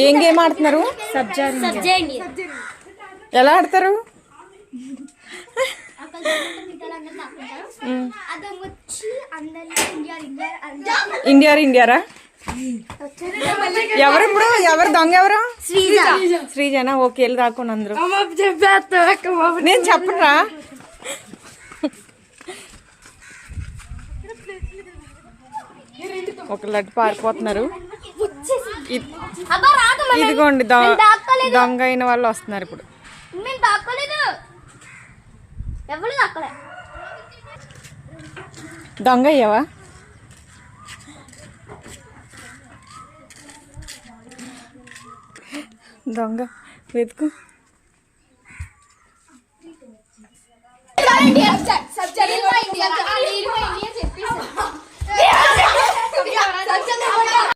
ఏం గేమ్ ఆడుతున్నారు? ఎలా ఆడతారు? ఇండియారా? ఇప్పుడు ఎవరు దొంగ? ఎవరు? శ్రీజనా? ఓకే, వెళ్ళి దాక్కుని అందరూ. నేను చెప్పరా? ఒక లడ్డు పారిపోతున్నారు. ఇదిగోండి దొంగ అయిన వాళ్ళు వస్తున్నారు ఇప్పుడు. దొంగ అయ్యావా? దొంగ వెతుకు.